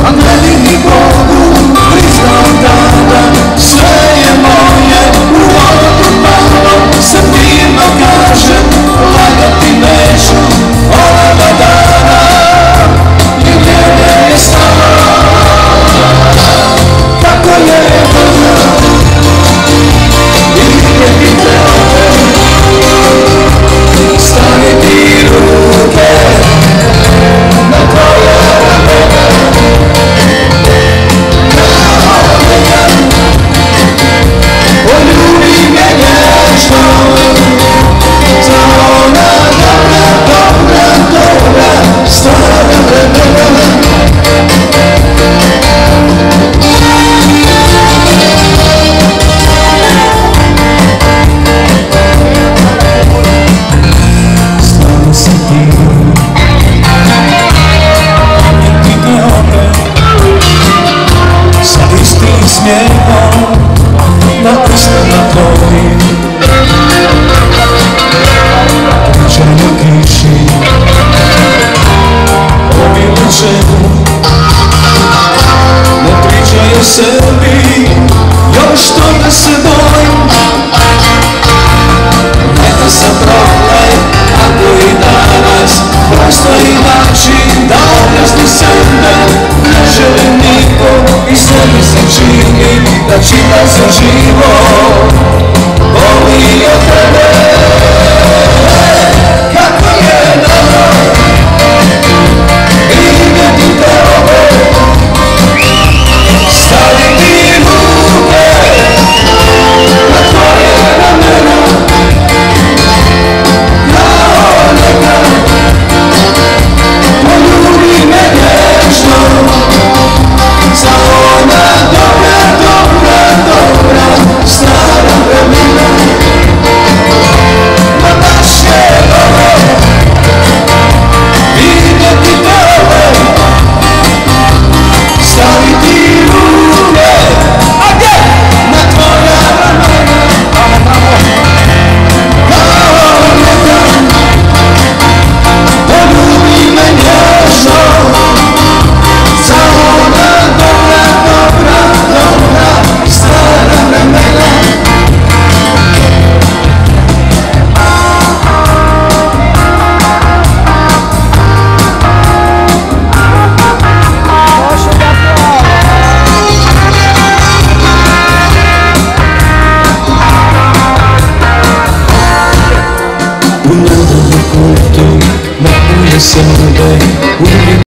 a veliki Bogu priznam tada, sve je moje u ovom malom, sa tima kažem, lagati neću ovoga dana, i mene je stala, kako je dobro, i vidjeti tebe, staviti ruke na tvoje ramena, kao nekad, poljubi me nježno, za ona dobra, stara vremena. Znamo se ti, pamjeti te opet, sa istim smijehom na ustima tvojim, pričaju kiši, o miločemu, ne pričaju sebi, još toga se bojim. Neka sam problem, ako i danas postoji način da objasni sebe, ne želim nikog i sve mi se čini da čitav sam život boli od tebe. Kako je dobro vidjeti te opet, staviti ruke na tvoje ramena, kao nekad, poljubi me nježno, za ona dobra, stara vremena. Ma baš je dobro vidjeti tebe, staviti ruke na tvoja ramena, kao nekad, poljubi me nježno, za ona dobra, stara vremena. U nadalje kutu napuje sebe,